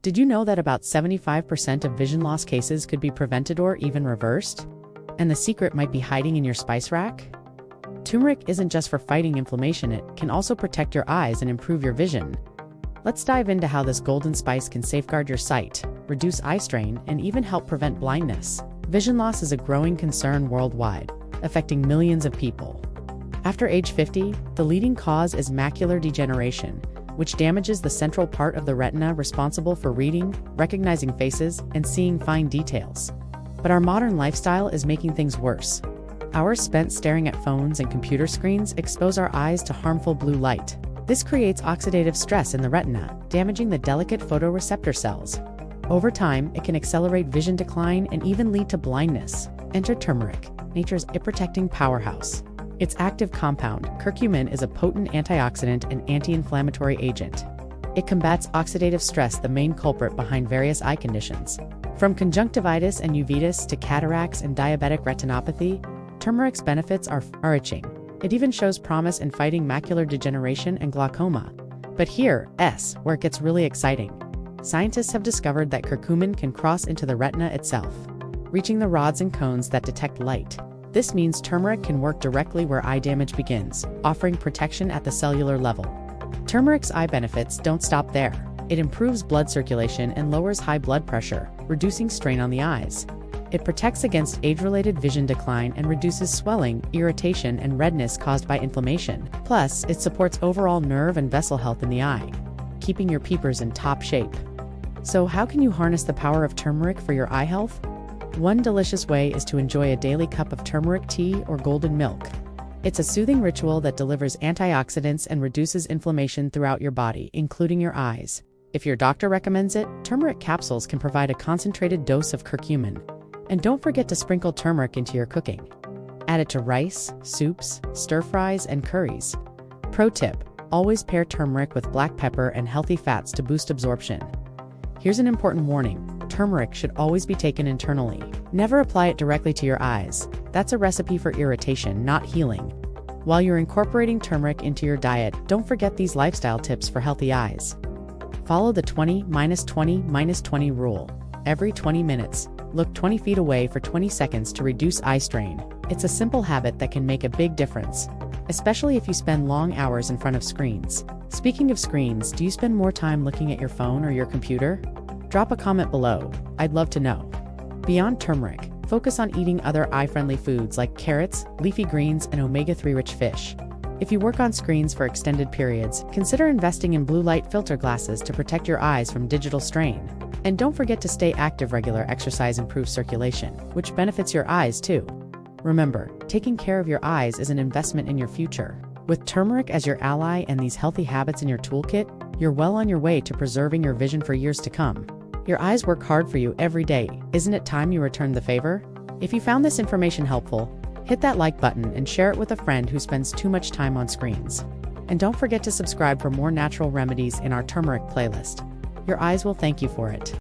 Did you know that about 75% of vision loss cases could be prevented or even reversed? And the secret might be hiding in your spice rack? Turmeric isn't just for fighting inflammation, it can also protect your eyes and improve your vision. Let's dive into how this golden spice can safeguard your sight, reduce eye strain, and even help prevent blindness. Vision loss is a growing concern worldwide, affecting millions of people. After age 50, the leading cause is macular degeneration, which damages the central part of the retina responsible for reading, recognizing faces, and seeing fine details. But our modern lifestyle is making things worse. Hours spent staring at phones and computer screens expose our eyes to harmful blue light. This creates oxidative stress in the retina, damaging the delicate photoreceptor cells. Over time, it can accelerate vision decline and even lead to blindness. Enter turmeric, nature's eye-protecting powerhouse. Its active compound, curcumin, is a potent antioxidant and anti-inflammatory agent. It combats oxidative stress, the main culprit behind various eye conditions. From conjunctivitis and uveitis to cataracts and diabetic retinopathy, turmeric's benefits are far-reaching. It even shows promise in fighting macular degeneration and glaucoma. But here's where it gets really exciting. Scientists have discovered that curcumin can cross into the retina itself, reaching the rods and cones that detect light. This means turmeric can work directly where eye damage begins, offering protection at the cellular level. Turmeric's eye benefits don't stop there. It improves blood circulation and lowers high blood pressure, reducing strain on the eyes. It protects against age-related vision decline and reduces swelling, irritation, and redness caused by inflammation. Plus, it supports overall nerve and vessel health in the eye, keeping your peepers in top shape. So how can you harness the power of turmeric for your eye health? One delicious way is to enjoy a daily cup of turmeric tea or golden milk. It's a soothing ritual that delivers antioxidants and reduces inflammation throughout your body, including your eyes. If your doctor recommends it, turmeric capsules can provide a concentrated dose of curcumin. And don't forget to sprinkle turmeric into your cooking. Add it to rice, soups, stir-fries, and curries. Pro tip: always pair turmeric with black pepper and healthy fats to boost absorption. Here's an important warning: turmeric should always be taken internally. Never apply it directly to your eyes. That's a recipe for irritation, not healing. While you're incorporating turmeric into your diet, don't forget these lifestyle tips for healthy eyes. Follow the 20-20-20 rule. Every 20 minutes, look 20 feet away for 20 seconds to reduce eye strain. It's a simple habit that can make a big difference, especially if you spend long hours in front of screens. Speaking of screens, do you spend more time looking at your phone or your computer? Drop a comment below. I'd love to know. Beyond turmeric, focus on eating other eye-friendly foods like carrots, leafy greens, and omega-3 rich fish. If you work on screens for extended periods, consider investing in blue light filter glasses to protect your eyes from digital strain. And don't forget to stay active. Regular exercise improves circulation, which benefits your eyes too. Remember, taking care of your eyes is an investment in your future. With turmeric as your ally and these healthy habits in your toolkit, you're well on your way to preserving your vision for years to come. Your eyes work hard for you every day. Isn't it time you returned the favor? If you found this information helpful, hit that like button and share it with a friend who spends too much time on screens. And don't forget to subscribe for more natural remedies in our turmeric playlist. Your eyes will thank you for it.